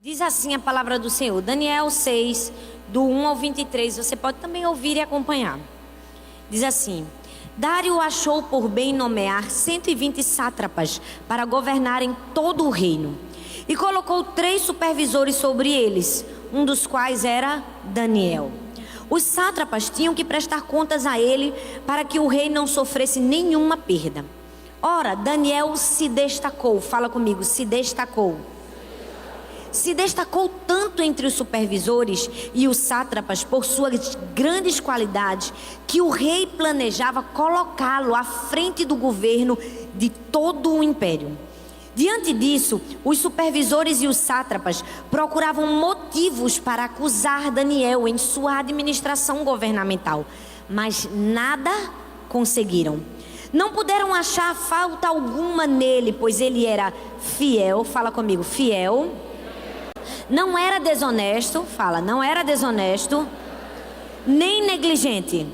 Diz assim a palavra do Senhor, Daniel 6, do 1 ao 23, você pode também ouvir e acompanhar. Diz assim: Dário achou por bem nomear 120 sátrapas para governarem todo o reino, e colocou 3 supervisores sobre eles, um dos quais era Daniel. Os sátrapas tinham que prestar contas a ele para que o rei não sofresse nenhuma perda. Ora, Daniel se destacou, fala comigo, se destacou tanto entre os supervisores e os sátrapas por suas grandes qualidades, que o rei planejava colocá-lo à frente do governo de todo o império. Diante disso, os supervisores e os sátrapas procuravam motivos para acusar Daniel em sua administração governamental, mas nada conseguiram. Não puderam achar falta alguma nele, pois ele era fiel, fala comigo, fiel. Não era desonesto, fala, não era desonesto, nem negligente.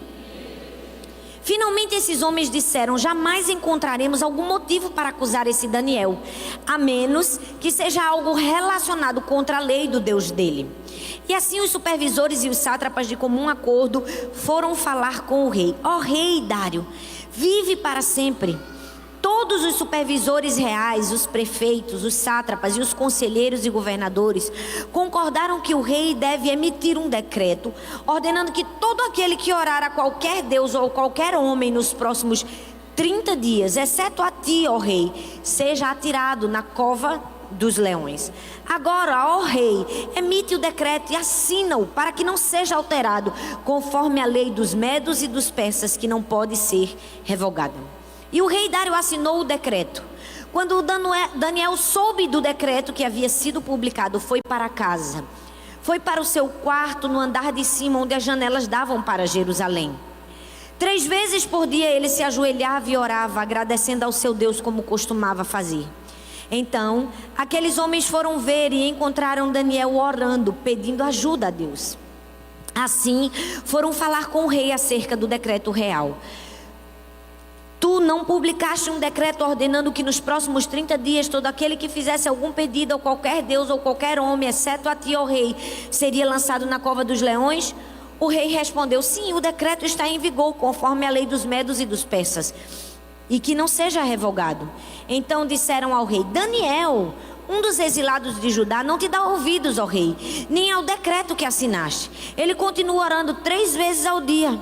Finalmente esses homens disseram: jamais encontraremos algum motivo para acusar esse Daniel, a menos que seja algo relacionado contra a lei do Deus dele. E assim os supervisores e os sátrapas de comum acordo foram falar com o rei. Ó rei Dário, vive para sempre. Todos os supervisores reais, os prefeitos, os sátrapas e os conselheiros e governadores concordaram que o rei deve emitir um decreto ordenando que todo aquele que orar a qualquer deus ou qualquer homem nos próximos 30 dias, exceto a ti, ó rei, seja atirado na cova dos leões. Agora, ó rei, emite o decreto e assina-o para que não seja alterado, conforme a lei dos medos e dos persas, que não pode ser revogada. E o rei Dário assinou o decreto. Quando Daniel soube do decreto que havia sido publicado, foi para casa. Foi para o seu quarto no andar de cima, onde as janelas davam para Jerusalém. 3 vezes por dia ele se ajoelhava e orava, agradecendo ao seu Deus como costumava fazer. Então, aqueles homens foram ver e encontraram Daniel orando, pedindo ajuda a Deus. Assim, foram falar com o rei acerca do decreto real. Tu não publicaste um decreto ordenando que nos próximos 30 dias todo aquele que fizesse algum pedido a qualquer deus ou qualquer homem, exceto a ti, ó rei, seria lançado na cova dos leões? O rei respondeu: sim, o decreto está em vigor conforme a lei dos medos e dos persas, e que não seja revogado. Então disseram ao rei: Daniel, um dos exilados de Judá, não te dá ouvidos, ó rei, nem ao decreto que assinaste. Ele continua orando 3 vezes ao dia.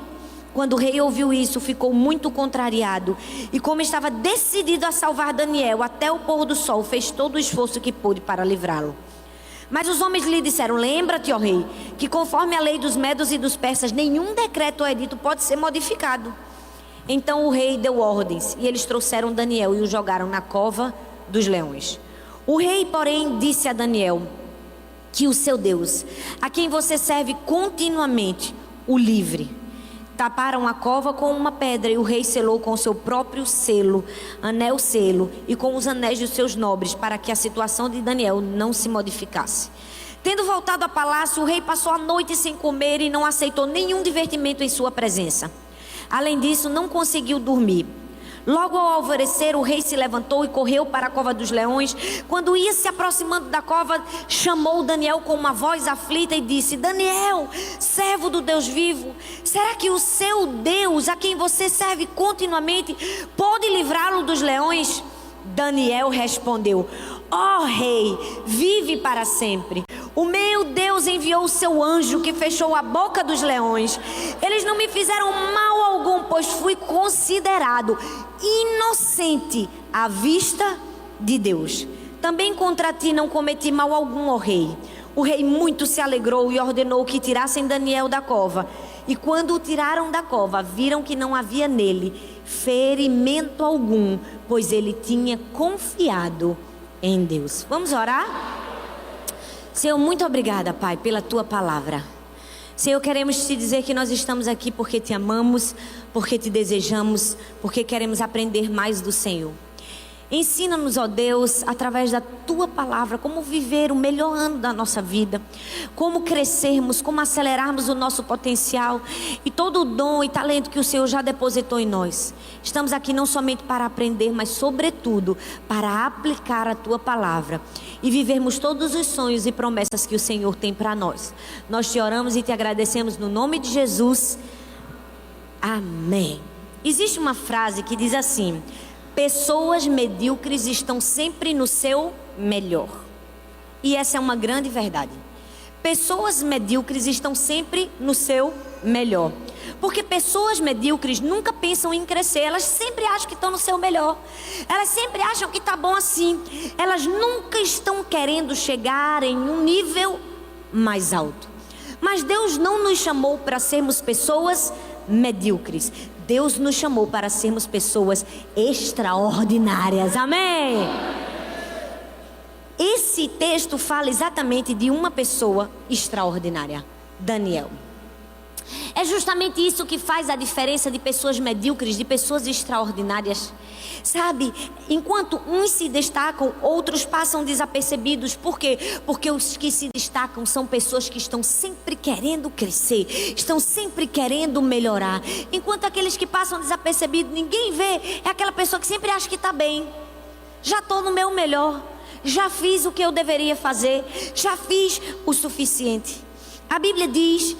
Quando o rei ouviu isso, ficou muito contrariado, e como estava decidido a salvar Daniel até o pôr do sol, fez todo o esforço que pôde para livrá-lo. Mas os homens lhe disseram: lembra-te, ó rei, que conforme a lei dos medos e dos persas, nenhum decreto ou edito pode ser modificado. Então o rei deu ordens, e eles trouxeram Daniel e o jogaram na cova dos leões. O rei, porém, disse a Daniel que o seu Deus, a quem você serve continuamente, o livre. Taparam a cova com uma pedra, e o rei selou com o seu próprio selo, anel selo, e com os anéis dos seus nobres, para que a situação de Daniel não se modificasse. Tendo voltado ao palácio, o rei passou a noite sem comer e não aceitou nenhum divertimento em sua presença. Além disso, não conseguiu dormir. Logo ao alvorecer, o rei se levantou e correu para a cova dos leões. Quando ia se aproximando da cova, chamou Daniel com uma voz aflita e disse: Daniel, servo do Deus vivo, será que o seu Deus, a quem você serve continuamente, pode livrá-lo dos leões? Daniel respondeu: ó rei, vive para sempre. O meu Deus enviou o seu anjo que fechou a boca dos leões. Eles não me fizeram mal algum, pois fui considerado inocente à vista de Deus. Também contra ti não cometi mal algum, ó rei. O rei muito se alegrou e ordenou que tirassem Daniel da cova. E quando o tiraram da cova, viram que não havia nele ferimento algum, pois ele tinha confiado em Deus. Vamos orar? Senhor, muito obrigada, Pai, pela Tua palavra. Senhor, queremos Te dizer que nós estamos aqui porque Te amamos, porque Te desejamos, porque queremos aprender mais do Senhor. Ensina-nos, ó Deus, através da Tua palavra, como viver o melhor ano da nossa vida, como crescermos, como acelerarmos o nosso potencial e todo o dom e talento que o Senhor já depositou em nós. Estamos aqui não somente para aprender, mas sobretudo para aplicar a Tua palavra e vivermos todos os sonhos e promessas que o Senhor tem para nós. Nós te oramos e te agradecemos no nome de Jesus. Amém. Existe uma frase que diz assim: pessoas medíocres estão sempre no seu melhor. E essa é uma grande verdade. Pessoas medíocres estão sempre no seu melhor. Porque pessoas medíocres nunca pensam em crescer. Elas sempre acham que estão no seu melhor. Elas sempre acham que está bom assim. Elas nunca estão querendo chegar em um nível mais alto. Mas Deus não nos chamou para sermos pessoas medíocres. Deus nos chamou para sermos pessoas extraordinárias. Amém? Esse texto fala exatamente de uma pessoa extraordinária, Daniel. É justamente isso que faz a diferença de pessoas medíocres, de pessoas extraordinárias. Sabe, enquanto uns se destacam, outros passam desapercebidos. Por quê? Porque os que se destacam são pessoas que estão sempre querendo crescer, estão sempre querendo melhorar. Enquanto aqueles que passam desapercebidos, ninguém vê, é aquela pessoa que sempre acha que está bem. Já estou no meu melhor, já fiz o que eu deveria fazer, já fiz o suficiente. A Bíblia diz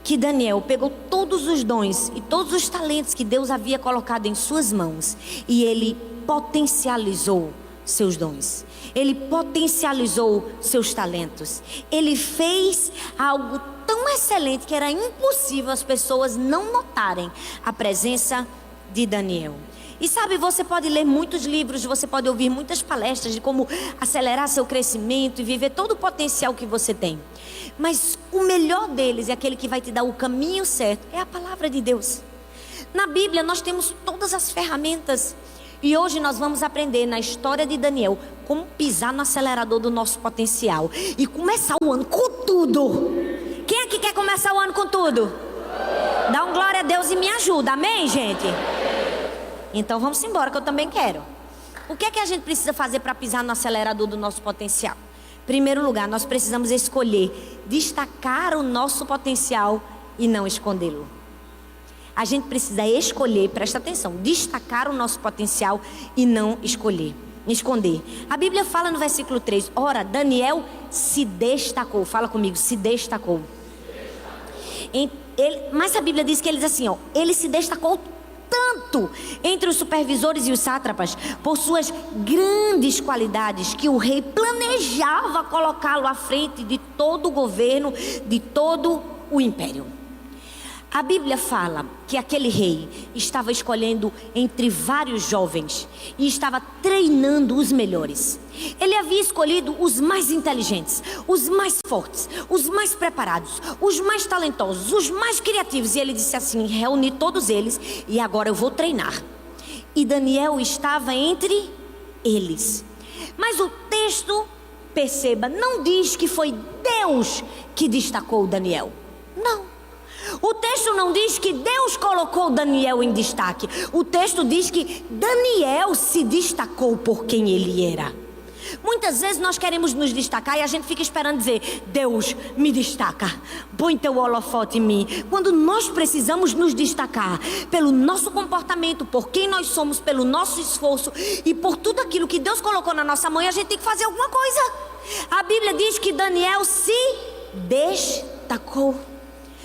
que Daniel pegou todos os dons e todos os talentos que Deus havia colocado em suas mãos e ele potencializou seus dons. Ele potencializou seus talentos. Ele fez algo tão excelente que era impossível as pessoas não notarem a presença de Daniel. E sabe, você pode ler muitos livros, você pode ouvir muitas palestras de como acelerar seu crescimento e viver todo o potencial que você tem. Mas o melhor deles, é aquele que vai te dar o caminho certo, é a palavra de Deus. Na Bíblia nós temos todas as ferramentas. E hoje nós vamos aprender na história de Daniel como pisar no acelerador do nosso potencial e começar o ano com tudo. Quem é que quer começar o ano com tudo? Dá um glória a Deus e me ajuda, amém, gente? Então vamos embora, que eu também quero. O que é que a gente precisa fazer para pisar no acelerador do nosso potencial? Em primeiro lugar, nós precisamos escolher destacar o nosso potencial e não escondê-lo. A gente precisa escolher, presta atenção, destacar o nosso potencial e não escolher, esconder. A Bíblia fala no versículo 3, ora, Daniel se destacou. Fala comigo, se destacou. Mas a Bíblia diz que ele diz assim, ele se destacou tanto entre os supervisores e os sátrapas por suas grandes qualidades que o rei planejava colocá-lo à frente de todo o governo, de todo o império. A Bíblia fala que aquele rei estava escolhendo entre vários jovens e estava treinando os melhores. Ele havia escolhido os mais inteligentes, os mais fortes, os mais preparados, os mais talentosos, os mais criativos. E ele disse assim, reuni todos eles e agora eu vou treinar. E Daniel estava entre eles. Mas o texto, perceba, não diz que foi Deus que destacou Daniel. Não. O texto não diz que Deus colocou Daniel em destaque. O texto diz que Daniel se destacou por quem ele era. Muitas vezes nós queremos nos destacar e a gente fica esperando dizer, Deus me destaca, põe teu holofote em mim. Quando nós precisamos nos destacar pelo nosso comportamento, por quem nós somos, pelo nosso esforço e por tudo aquilo que Deus colocou na nossa mão, a gente tem que fazer alguma coisa. A Bíblia diz que Daniel se destacou.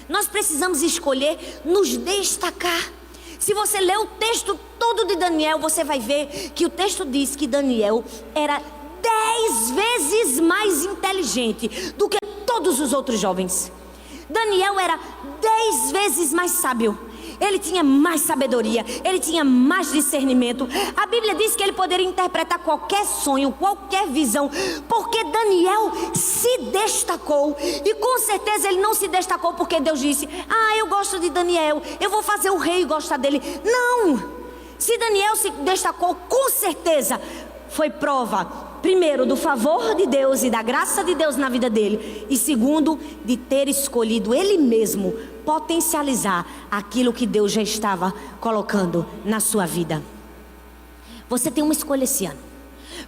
Nós precisamos escolher nos destacar. Se você ler o texto todo de Daniel, você vai ver que o texto diz que Daniel era 10 vezes mais inteligente do que todos os outros jovens. Daniel era 10 vezes mais sábio. Ele tinha mais sabedoria, ele tinha mais discernimento. A Bíblia diz que ele poderia interpretar qualquer sonho, qualquer visão, porque Daniel se destacou. E com certeza ele não se destacou porque Deus disse, eu gosto de Daniel, eu vou fazer o rei gostar dele. Não! Se Daniel se destacou, com certeza foi prova, primeiro, do favor de Deus e da graça de Deus na vida dele, e segundo, de ter escolhido ele mesmo potencializar aquilo que Deus já estava colocando na sua vida. Você tem uma escolha esse ano.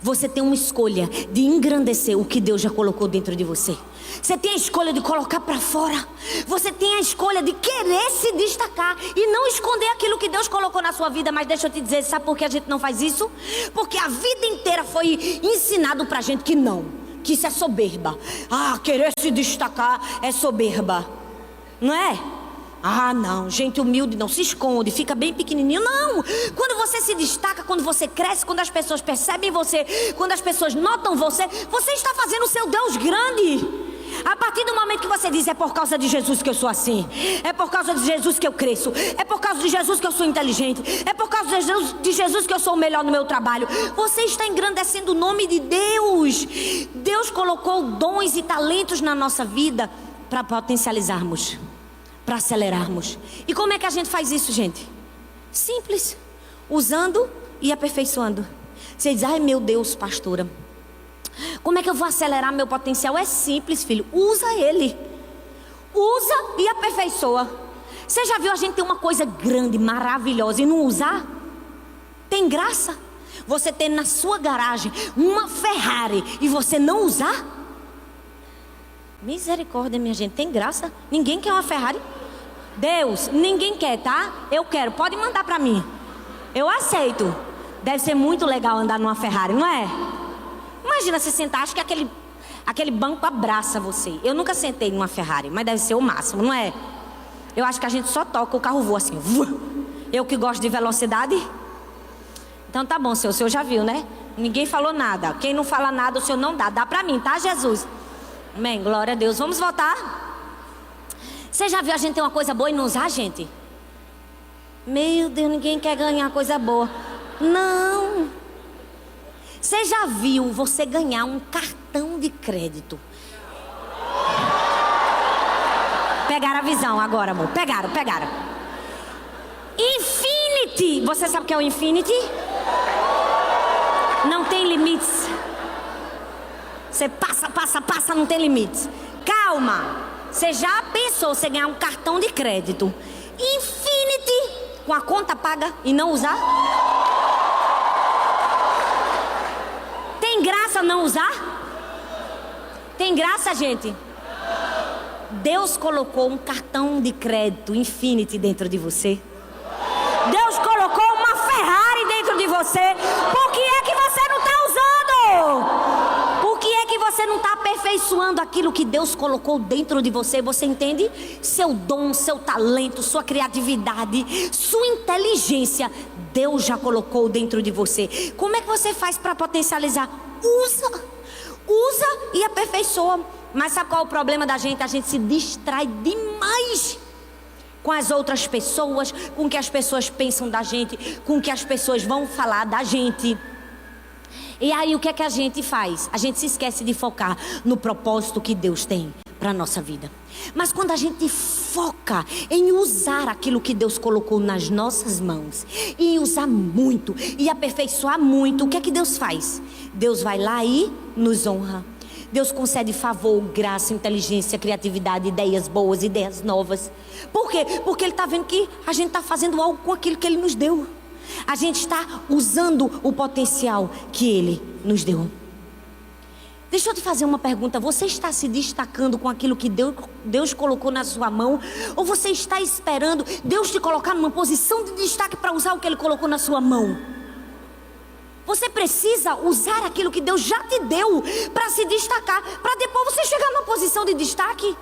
Você tem uma escolha de engrandecer o que Deus já colocou dentro de você. Você tem a escolha de colocar para fora. Você tem a escolha de querer se destacar e não esconder aquilo que Deus colocou na sua vida. Mas deixa eu te dizer, sabe por que a gente não faz isso? Porque a vida inteira foi ensinado pra gente que não, que isso é soberba. Querer se destacar é soberba, não é? Não, gente humilde não se esconde, fica bem pequenininho. Não, quando você se destaca, quando você cresce, quando as pessoas percebem você, quando as pessoas notam você, você está fazendo o seu Deus grande. A partir do momento que você diz, é por causa de Jesus que eu sou assim, é por causa de Jesus que eu cresço, é por causa de Jesus que eu sou inteligente, é por causa de Jesus que eu sou o melhor no meu trabalho, você está engrandecendo o nome de Deus. Deus colocou dons e talentos na nossa vida para potencializarmos, para acelerarmos. E como é que a gente faz isso, gente? Simples, usando e aperfeiçoando. Você diz, ai meu Deus, pastora, como é que eu vou acelerar meu potencial? É simples, filho, usa ele. Usa e aperfeiçoa. Você já viu a gente ter uma coisa grande, maravilhosa e não usar? Tem graça? Você ter na sua garagem uma Ferrari e você não usar? Misericórdia, minha gente, tem graça? Ninguém quer uma Ferrari? Deus, ninguém quer, tá? Eu quero, pode mandar pra mim. Eu aceito. Deve ser muito legal andar numa Ferrari, não é? Imagina você sentar, acho que aquele banco abraça você. Eu nunca sentei numa Ferrari, mas deve ser o máximo, não é? Eu acho que a gente só toca, o carro voa assim. Eu que gosto de velocidade. Então tá bom, o senhor já viu, né? Ninguém falou nada. Quem não fala nada, o senhor não dá. Dá pra mim, tá, Jesus? Amém, glória a Deus. Vamos voltar? Você já viu a gente ter uma coisa boa e não usar, gente? Meu Deus, ninguém quer ganhar coisa boa. Não. Você já viu você ganhar um cartão de crédito? Pegaram a visão agora, amor. Pegaram. Infinity. Você sabe o que é o Infinity? Não tem limites. Você passa, não tem limites. Calma. Você já pensou você ganhar um cartão de crédito Infinity com a conta paga e não usar? Tem graça não usar? Tem graça, gente? Deus colocou um cartão de crédito Infinity dentro de você. Deus colocou uma Ferrari dentro de você. Por que é que você não está usando? Por que é que você não está aperfeiçoando aquilo que Deus colocou dentro de você? Você entende? Seu dom, seu talento, sua criatividade, sua inteligência, Deus já colocou dentro de você. Como é que você faz para potencializar? Usa e aperfeiçoa. Mas sabe qual é o problema da gente? A gente se distrai demais com as outras pessoas, com o que as pessoas pensam da gente, com o que as pessoas vão falar da gente. E aí o que é que a gente faz? A gente se esquece de focar no propósito que Deus tem para a nossa vida. Mas quando a gente foca em usar aquilo que Deus colocou nas nossas mãos, e usar muito, e aperfeiçoar muito, o que é que Deus faz? Deus vai lá e nos honra. Deus concede favor, graça, inteligência, criatividade, ideias boas, ideias novas. Por quê? Porque Ele está vendo que a gente está fazendo algo com aquilo que Ele nos deu. A gente está usando o potencial que Ele nos deu. Deixa eu te fazer uma pergunta. Você está se destacando com aquilo que Deus colocou na sua mão? Ou você está esperando Deus te colocar numa posição de destaque para usar o que Ele colocou na sua mão? Você precisa usar aquilo que Deus já te deu para se destacar, para depois você chegar numa posição de destaque.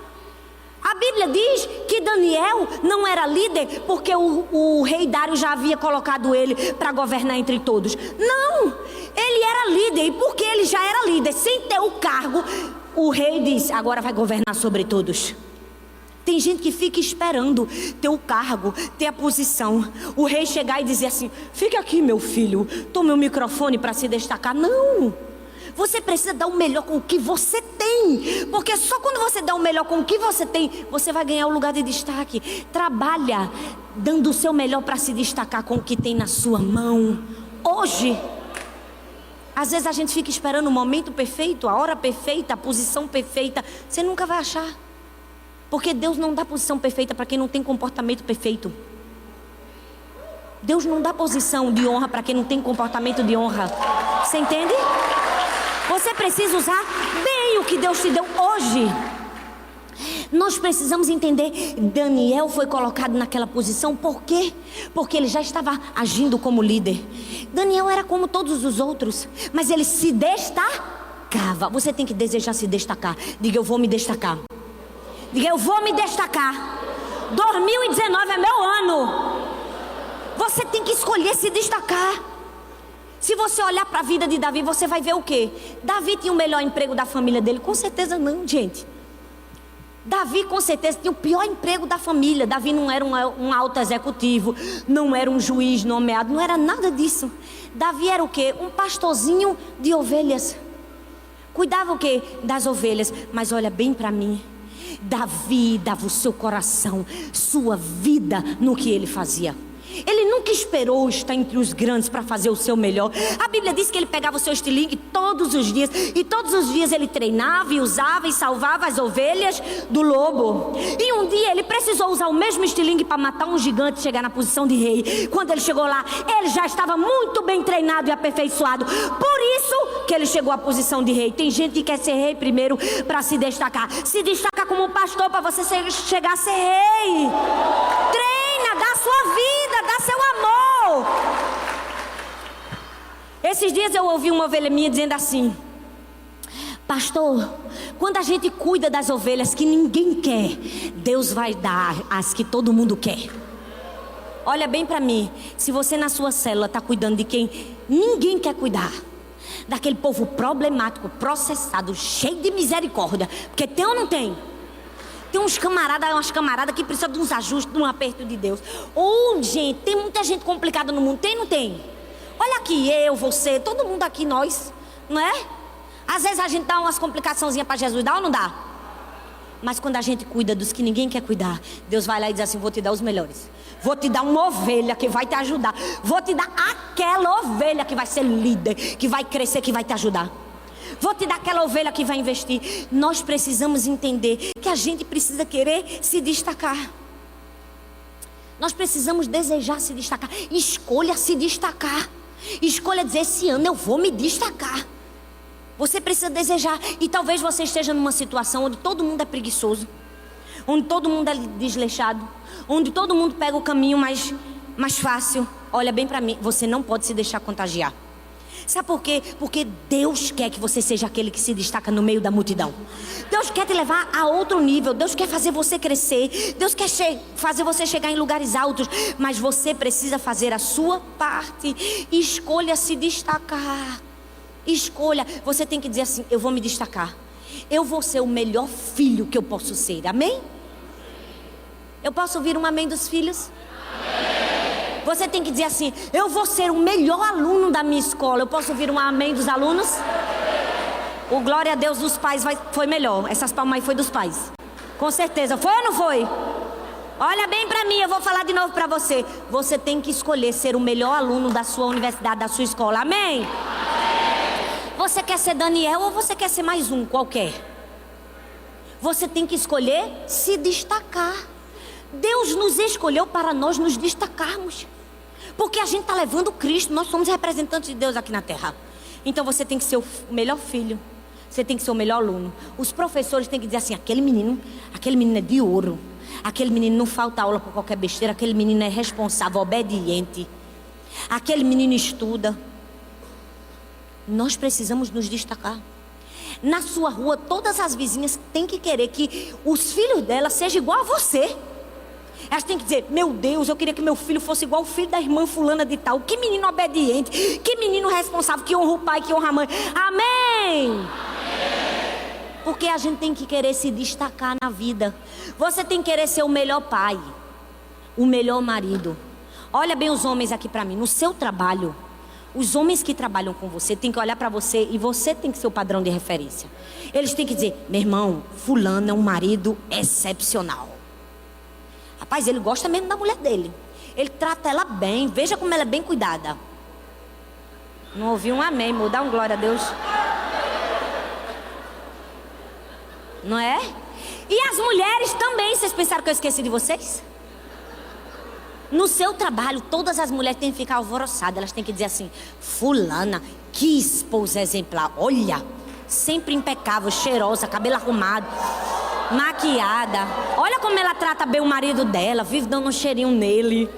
A Bíblia diz que Daniel não era líder porque o rei Dário já havia colocado ele para governar entre todos. Não, ele era líder, e porque ele já era líder, sem ter o cargo, o rei disse, agora vai governar sobre todos. Tem gente que fica esperando ter o cargo, ter a posição, o rei chegar e dizer assim, fica aqui meu filho, tome o microfone para se destacar. Não, você precisa dar o melhor com o que você tem, porque só quando você dá o melhor com o que você tem, você vai ganhar o lugar de destaque. Trabalha dando o seu melhor para se destacar com o que tem na sua mão. Hoje, às vezes a gente fica esperando o momento perfeito, a hora perfeita, a posição perfeita. Você nunca vai achar, porque Deus não dá posição perfeita para quem não tem comportamento perfeito. Deus não dá posição de honra para quem não tem comportamento de honra. Você entende? Você precisa usar bem o que Deus te deu hoje. Nós precisamos entender, Daniel foi colocado naquela posição, por quê? Porque ele já estava agindo como líder. Daniel era como todos os outros, mas ele se destacava. Você tem que desejar se destacar. Diga, eu vou me destacar. Diga, eu vou me destacar. 2019 é meu ano. Você tem que escolher se destacar. Se você olhar para a vida de Davi, você vai ver o quê? Davi tinha o melhor emprego da família dele? Com certeza não, gente. Davi com certeza tinha o pior emprego da família. Davi não era um alto executivo, não era um juiz nomeado, não era nada disso. Davi era o quê? Um pastorzinho de ovelhas. Cuidava o quê? Das ovelhas. Mas olha bem para mim, Davi dava o seu coração, sua vida no que ele fazia. Ele nunca esperou estar entre os grandes para fazer o seu melhor. A Bíblia diz que ele pegava o seu estilingue todos os dias. E todos os dias ele treinava e usava e salvava as ovelhas do lobo. E um dia ele precisou usar o mesmo estilingue para matar um gigante e chegar na posição de rei. Quando ele chegou lá, ele já estava muito bem treinado e aperfeiçoado. Por isso que ele chegou à posição de rei. Tem gente que quer ser rei primeiro para se destacar. Se destaca como pastor para você chegar a ser rei. Treina, dá sua vida, dá seu amor. Esses dias eu ouvi uma ovelha minha dizendo assim: pastor, quando a gente cuida das ovelhas que ninguém quer, Deus vai dar as que todo mundo quer. Olha bem para mim, se você na sua célula está cuidando de quem ninguém quer cuidar, daquele povo problemático, processado, cheio de misericórdia, porque tem ou não tem? Tem umas camaradas que precisam de uns ajustes, de um aperto de Deus. Ou, gente, tem muita gente complicada no mundo. Tem ou não tem? Olha aqui, eu, você, todo mundo aqui, nós. Não é? Às vezes a gente dá umas complicaçãozinhas para Jesus, dá ou não dá? Mas quando a gente cuida dos que ninguém quer cuidar, Deus vai lá e diz assim: vou te dar os melhores. Vou te dar uma ovelha que vai te ajudar. Vou te dar aquela ovelha que vai ser líder, que vai crescer, que vai te ajudar. Vou te dar aquela ovelha que vai investir. Nós precisamos entender que a gente precisa querer se destacar. Nós precisamos desejar se destacar. Escolha se destacar. Escolha dizer: esse ano eu vou me destacar. Você precisa desejar. E talvez você esteja numa situação onde todo mundo é preguiçoso, onde todo mundo é desleixado, onde todo mundo pega o caminho mais fácil. Olha bem para mim, você não pode se deixar contagiar. Sabe por quê? Porque Deus quer que você seja aquele que se destaca no meio da multidão. Deus quer te levar a outro nível. Deus quer fazer você crescer. Deus quer fazer você chegar em lugares altos. Mas você precisa fazer a sua parte. Escolha se destacar. Escolha. Você tem que dizer assim: eu vou me destacar. Eu vou ser o melhor filho que eu posso ser. Amém? Eu posso ouvir um amém dos filhos? Amém. Você tem que dizer assim: eu vou ser o melhor aluno da minha escola. Eu posso ouvir um amém dos alunos? O glória a Deus dos pais foi melhor. Essas palmas aí foi dos pais. Com certeza. Foi ou não foi? Olha bem para mim, eu vou falar de novo para você. Você tem que escolher ser o melhor aluno da sua universidade, da sua escola. Amém? Você quer ser Daniel ou você quer ser mais um qualquer? Você tem que escolher se destacar. Deus nos escolheu para nós nos destacarmos. Porque a gente está levando Cristo. Nós somos representantes de Deus aqui na terra. Então você tem que ser o melhor filho. Você tem que ser o melhor aluno. Os professores têm que dizer assim: aquele menino é de ouro. Aquele menino não falta aula por qualquer besteira. Aquele menino é responsável, obediente. Aquele menino estuda. Nós precisamos nos destacar. Na sua rua, todas as vizinhas têm que querer que os filhos dela sejam igual a você. Elas têm que dizer: meu Deus, eu queria que meu filho fosse igual o filho da irmã fulana de tal. Que menino obediente, que menino responsável, que honra o pai, que honra a mãe. Amém? Porque a gente tem que querer se destacar na vida. Você tem que querer ser o melhor pai, o melhor marido. Olha bem os homens aqui para mim. No seu trabalho, os homens que trabalham com você têm que olhar para você e você tem que ser o padrão de referência. Eles têm que dizer: meu irmão, fulano é um marido excepcional. Rapaz, ele gosta mesmo da mulher dele. Ele trata ela bem. Veja como ela é bem cuidada. Não ouvi um amém, vou dar um glória a Deus. Não é? E as mulheres também. Vocês pensaram que eu esqueci de vocês? No seu trabalho, todas as mulheres têm que ficar alvoroçadas. Elas têm que dizer assim: fulana, que esposa exemplar. Olha, sempre impecável, cheirosa, cabelo arrumado, maquiada. Olha como ela trata bem o marido dela, vive dando um cheirinho nele.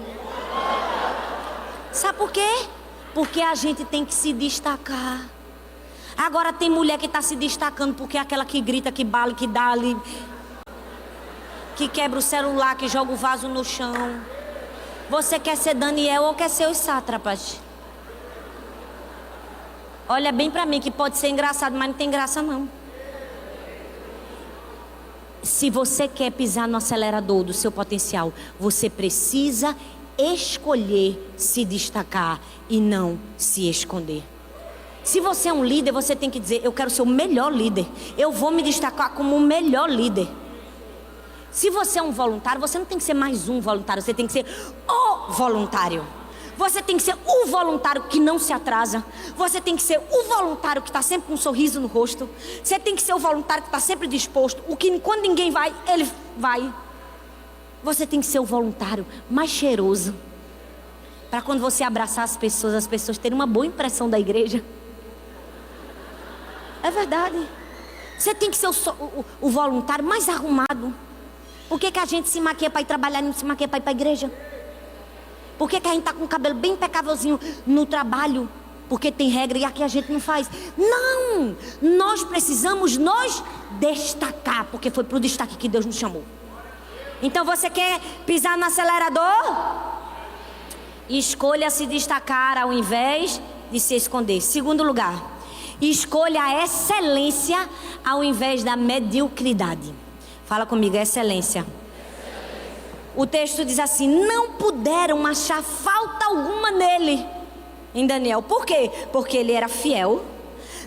Sabe por quê? Porque a gente tem que se destacar. Agora tem mulher que está se destacando porque é aquela que grita, que bala, que dá ali, que quebra o celular, que joga o vaso no chão. Você quer ser Daniel ou quer ser os sátrapas? Olha bem pra mim, que pode ser engraçado, mas não tem graça não. Se você quer pisar no acelerador do seu potencial, você precisa escolher se destacar e não se esconder. Se você é um líder, você tem que dizer: eu quero ser o melhor líder. Eu vou me destacar como o melhor líder. Se você é um voluntário, você não tem que ser mais um voluntário, você tem que ser o voluntário. Você tem que ser o voluntário que não se atrasa. Você tem que ser o voluntário que está sempre com um sorriso no rosto. Você tem que ser o voluntário que está sempre disposto. O que quando ninguém vai, ele vai. Você tem que ser o voluntário mais cheiroso, para quando você abraçar as pessoas terem uma boa impressão da igreja. É verdade. Você tem que ser o voluntário mais arrumado. Por que a gente se maquia para ir trabalhar e não se maquia para ir para a igreja? Por que a gente está com o cabelo bem impecávelzinho no trabalho? Porque tem regra e aqui a gente não faz. Não! Nós precisamos nos destacar, porque foi para o destaque que Deus nos chamou. Então você quer pisar no acelerador? Escolha se destacar ao invés de se esconder. Segundo lugar, escolha a excelência ao invés da mediocridade. Fala comigo, excelência. O texto diz assim: não puderam achar falta alguma nele, em Daniel. Por quê? Porque ele era fiel,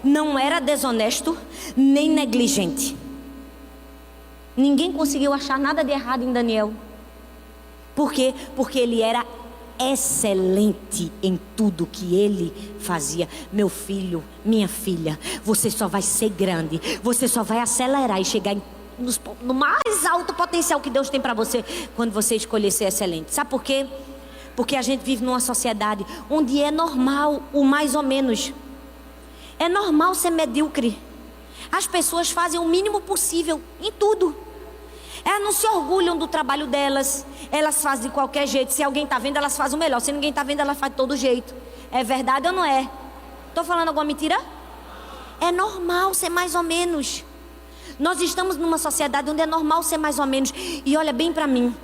não era desonesto, nem negligente. Ninguém conseguiu achar nada de errado em Daniel. Por quê? Porque ele era excelente em tudo que ele fazia. Meu filho, minha filha, você só vai ser grande, você só vai acelerar e chegar no mais alto potencial que Deus tem para você quando você escolher ser excelente. Sabe por quê? Porque a gente vive numa sociedade onde é normal o mais ou menos. É normal ser medíocre. As pessoas fazem o mínimo possível em tudo. Elas não se orgulham do trabalho delas. Elas fazem de qualquer jeito. Se alguém está vendo, elas fazem o melhor. Se ninguém está vendo, elas fazem de todo jeito. É verdade ou não é? Estou falando alguma mentira? É normal ser mais ou menos. Nós estamos numa sociedade onde é normal ser mais ou menos. E olha bem para mim.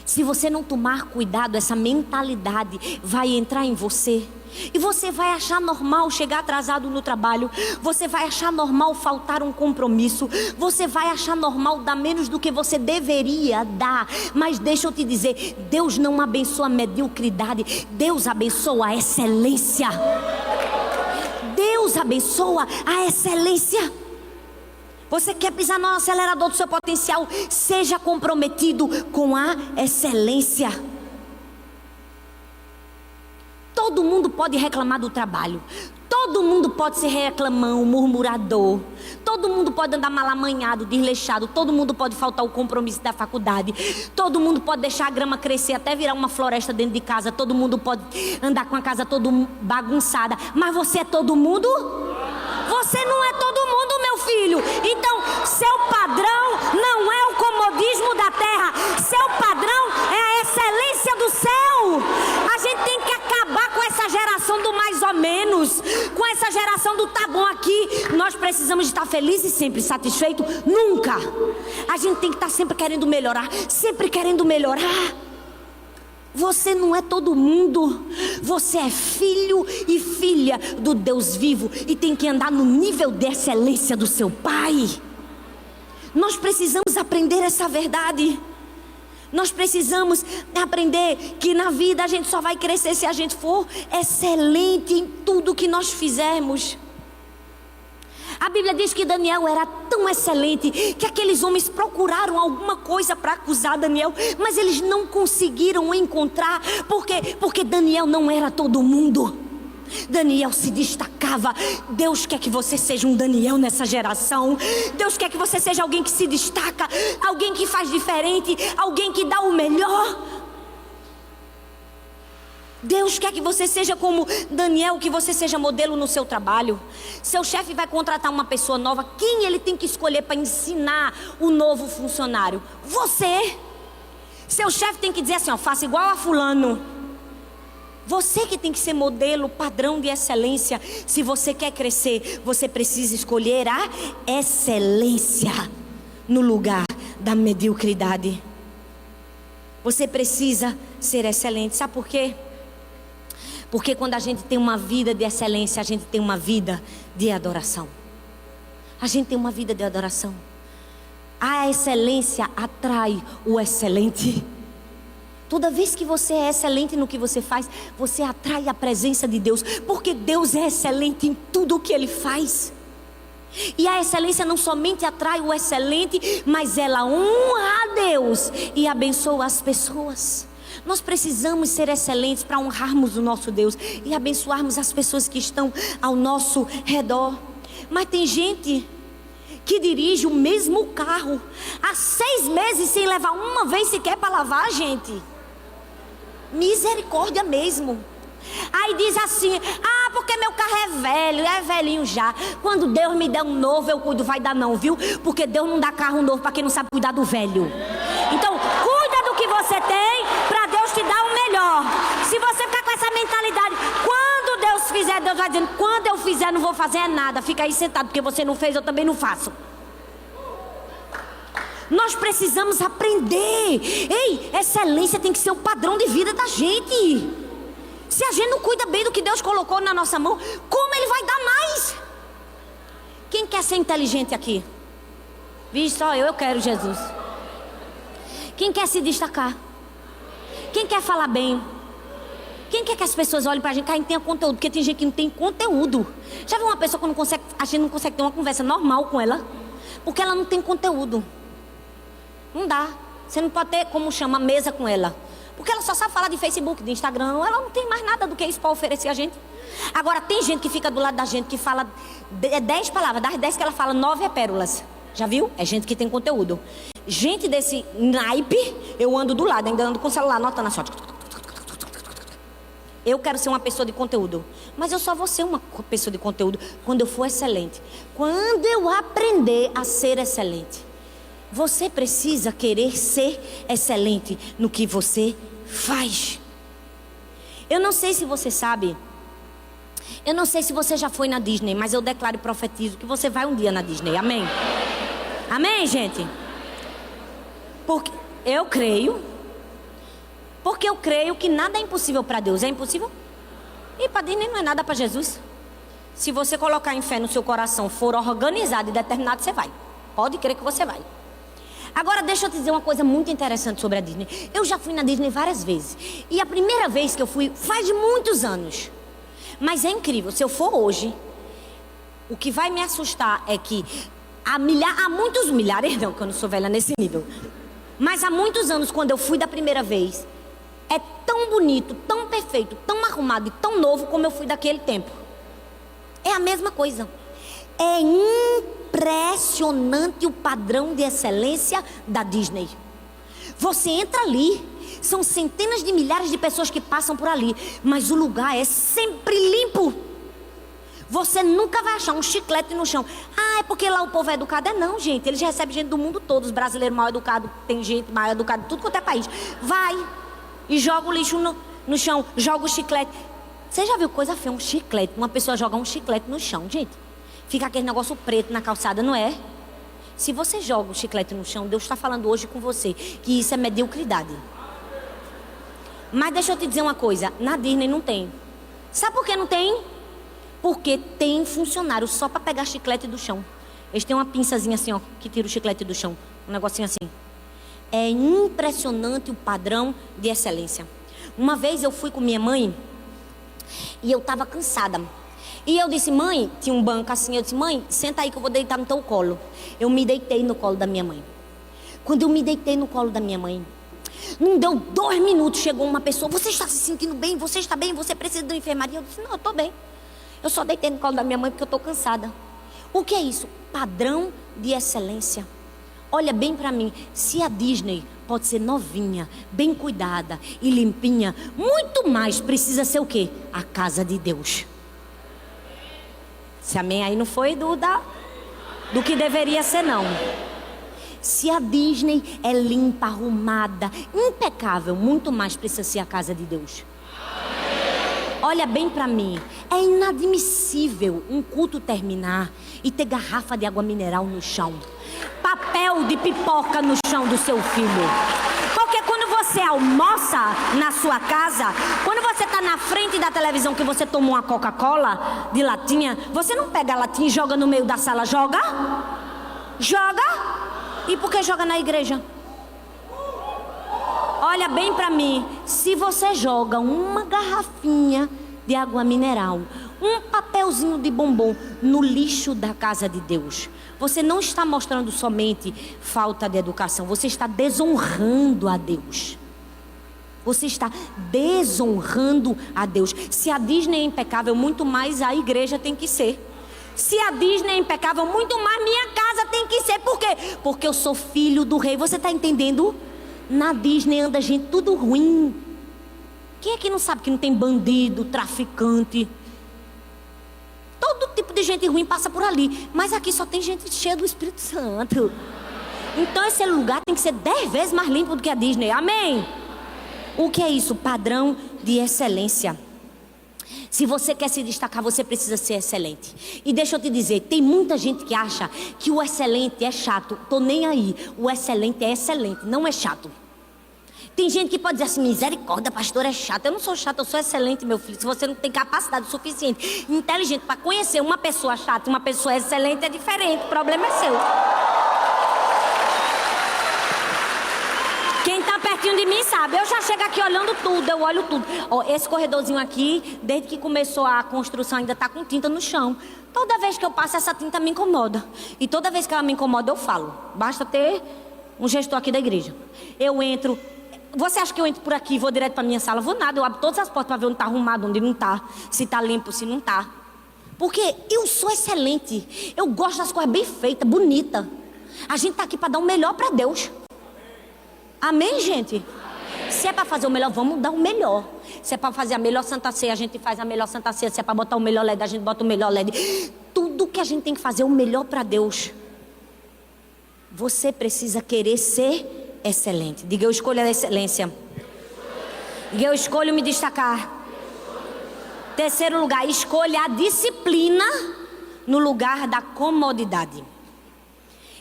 Se você não tomar cuidado, essa mentalidade vai entrar em você. E você vai achar normal chegar atrasado no trabalho. Você vai achar normal faltar um compromisso. Você vai achar normal dar menos do que você deveria dar. Mas deixa eu te dizer, Deus não abençoa a mediocridade. Deus abençoa a excelência. Deus abençoa a excelência. Você quer pisar no acelerador do seu potencial? Seja comprometido com a excelência. Todo mundo pode reclamar do trabalho. Todo mundo pode ser reclamão, murmurador. Todo mundo pode andar mal amanhado, desleixado. Todo mundo pode faltar o compromisso da faculdade. Todo mundo pode deixar a grama crescer até virar uma floresta dentro de casa. Todo mundo pode andar com a casa toda bagunçada. Mas você é todo mundo? Você não é todo mundo, meu filho. Então, seu padrão não é o comodismo da terra. Seu padrão é a excelência do céu. A gente tem que acabar com essa geração do mais ou menos, com essa geração do tá bom aqui. Nós precisamos estar felizes sempre, satisfeitos nunca. A gente tem que estar sempre querendo melhorar, sempre querendo melhorar. Você não é todo mundo. Você é filho e filha do Deus vivo e tem que andar no nível de excelência do seu Pai. Nós precisamos aprender essa verdade. Nós precisamos aprender que na vida a gente só vai crescer se a gente for excelente em tudo que nós fizermos. A Bíblia diz que Daniel era tão excelente que aqueles homens procuraram alguma coisa para acusar Daniel, mas eles não conseguiram encontrar. Por quê? Porque Daniel não era todo mundo. Daniel se destacava. Deus quer que você seja um Daniel nessa geração. Deus quer que você seja alguém que se destaca, alguém que faz diferente, alguém que dá o melhor. Deus quer que você seja como Daniel, que você seja modelo no seu trabalho. Seu chefe vai contratar uma pessoa nova. Quem ele tem que escolher para ensinar o novo funcionário? Você. Seu chefe tem que dizer assim, ó, faça igual a fulano. Você que tem que ser modelo, padrão de excelência. Se você quer crescer, você precisa escolher a excelência no lugar da mediocridade. Você precisa ser excelente. Sabe por quê? Porque quando a gente tem uma vida de excelência, a gente tem uma vida de adoração. A gente tem uma vida de adoração. A excelência atrai o excelente. Toda vez que você é excelente no que você faz, você atrai a presença de Deus. Porque Deus é excelente em tudo o que Ele faz. E a excelência não somente atrai o excelente, mas ela honra a Deus e abençoa as pessoas. Nós precisamos ser excelentes para honrarmos o nosso Deus e abençoarmos as pessoas que estão ao nosso redor. Mas tem gente que dirige o mesmo carro há 6 meses sem levar uma vez sequer para lavar, gente. Misericórdia mesmo. Aí diz assim, porque meu carro é velho, é velhinho já. Quando Deus me der um novo, eu cuido. Vai dar não, viu? Porque Deus não dá carro novo para quem não sabe cuidar do velho. Então, cuida do que você tem, para Deus te dar o melhor. Se você ficar com essa mentalidade, quando Deus fizer, Deus vai dizendo, quando eu fizer, não vou fazer nada. Fica aí sentado, porque você não fez, eu também não faço. Nós precisamos aprender. Ei, excelência tem que ser o padrão de vida da gente. Se a gente não cuida bem do que Deus colocou na nossa mão, como Ele vai dar mais? Quem quer ser inteligente aqui? Vixe, só eu quero Jesus. Quem quer se destacar? Quem quer falar bem? Quem quer que as pessoas olhem pra gente, que a gente tenha conteúdo? Porque tem gente que não tem conteúdo. Já viu uma pessoa que a gente não consegue ter uma conversa normal com ela? Porque ela não tem conteúdo. Não dá. Você não pode ter, como chama, mesa com ela. Porque ela só sabe falar de Facebook, de Instagram. Ela não tem mais nada do que isso para oferecer a gente. Agora, tem gente que fica do lado da gente que fala 10 palavras. Das 10 que ela fala, 9 é pérolas. Já viu? É gente que tem conteúdo. Gente desse naipe, eu ando do lado, ainda ando com o celular, anotando assim. Eu quero ser uma pessoa de conteúdo. Mas eu só vou ser uma pessoa de conteúdo quando eu for excelente. Quando eu aprender a ser excelente. Você precisa querer ser excelente no que você faz. Eu não sei se você sabe. Eu não sei se você já foi na Disney, mas eu declaro e profetizo que você vai um dia na Disney. Amém? Amém, gente? Porque eu creio. Porque eu creio que nada é impossível para Deus. É impossível? E para Disney não é nada para Jesus. Se você colocar em fé no seu coração, for organizado e determinado, você vai. Pode crer que você vai. Agora deixa eu te dizer uma coisa muito interessante sobre a Disney. Eu já fui na Disney várias vezes. E a primeira vez que eu fui faz muitos anos. Mas é incrível, se eu for hoje, o que vai me assustar é que há muitos milhares, não, que eu não sou velha nesse nível. Mas há muitos anos, quando eu fui da primeira vez, é tão bonito, tão perfeito, tão arrumado e tão novo como eu fui daquele tempo. É a mesma coisa. É impressionante o padrão de excelência da Disney. Você entra ali, são centenas de milhares de pessoas que passam por ali, mas o lugar é sempre limpo. Você nunca vai achar um chiclete no chão. É porque lá o povo é educado. Não, gente, eles recebem gente do mundo todo. Os brasileiros mal educados, tem gente mal educada, tudo quanto é país. Vai e joga o lixo no chão, joga o chiclete. Você já viu coisa feia, um chiclete? Uma pessoa joga um chiclete no chão, gente. Fica aquele negócio preto na calçada, não é? Se você joga o chiclete no chão, Deus está falando hoje com você que isso é mediocridade. Mas deixa eu te dizer uma coisa, na Disney não tem. Sabe por que não tem? Porque tem funcionário só para pegar chiclete do chão. Eles têm uma pinçazinha assim, ó, que tira o chiclete do chão. Um negocinho assim. É impressionante o padrão de excelência. Uma vez eu fui com minha mãe e eu estava cansada. E eu disse, mãe, tinha um banco assim, eu disse, mãe, senta aí que eu vou deitar no teu colo. Eu me deitei no colo da minha mãe. Quando eu me deitei no colo da minha mãe, não deu 2 minutos, chegou uma pessoa, você está se sentindo bem? Você está bem? Você precisa de uma enfermaria? Eu disse, não, eu estou bem. Eu só deitei no colo da minha mãe porque eu estou cansada. O que é isso? Padrão de excelência. Olha bem para mim, se a Disney pode ser novinha, bem cuidada e limpinha, muito mais precisa ser o quê? A casa de Deus. Se amém aí não foi do que deveria ser não. Se a Disney é limpa, arrumada, impecável, muito mais precisa ser a casa de Deus. Olha bem para mim, é inadmissível um culto terminar e ter garrafa de água mineral no chão, papel de pipoca no chão do seu filho. Porque quando você almoça na sua casa, quando você está na frente da televisão que você toma uma Coca-Cola de latinha, você não pega a latinha e joga no meio da sala, joga? E por que joga na igreja? Olha bem para mim, se você joga uma garrafinha de água mineral, um papelzinho de bombom no lixo da casa de Deus, você não está mostrando somente falta de educação, você está desonrando a Deus. Você está desonrando a Deus. Se a Disney é impecável, muito mais a igreja tem que ser. Se a Disney é impecável, muito mais minha casa tem que ser. Por quê? Porque eu sou filho do rei. Você está entendendo? Na Disney anda gente tudo ruim. Quem é que não sabe que não tem bandido, traficante? Todo tipo de gente ruim passa por ali. Mas aqui só tem gente cheia do Espírito Santo. Então esse lugar tem que ser 10 vezes mais limpo do que a Disney. Amém? O que é isso? Padrão de excelência. Se você quer se destacar, você precisa ser excelente. E deixa eu te dizer, tem muita gente que acha que o excelente é chato. Tô nem aí. O excelente é excelente, não é chato. Tem gente que pode dizer assim, misericórdia, pastor, é chato. Eu não sou chato, eu sou excelente, meu filho. Se você não tem capacidade suficiente, inteligente para conhecer uma pessoa chata e uma pessoa excelente, é diferente. O problema é seu. Quem está pertinho de mim sabe, eu já chego aqui olhando tudo, eu olho tudo. Ó, esse corredorzinho aqui, desde que começou a construção, ainda está com tinta no chão. Toda vez que eu passo, essa tinta me incomoda. E toda vez que ela me incomoda, eu falo. Basta ter um gestor aqui da igreja. Eu entro. Você acha que eu entro por aqui e vou direto para minha sala? Vou nada, eu abro todas as portas para ver onde está arrumado, onde não está. Se está limpo, se não está. Porque eu sou excelente. Eu gosto das coisas bem feitas, bonitas. A gente está aqui para dar o melhor para Deus. Amém, gente? Amém. Se é para fazer o melhor, vamos dar o melhor. Se é para fazer a melhor Santa Ceia, a gente faz a melhor Santa Ceia. Se é para botar o melhor LED, a gente bota o melhor LED. Tudo que a gente tem que fazer é o melhor para Deus. Você precisa querer ser excelente. Diga, eu escolho a excelência. Diga, eu escolho me destacar. Terceiro lugar, escolha a disciplina no lugar da comodidade.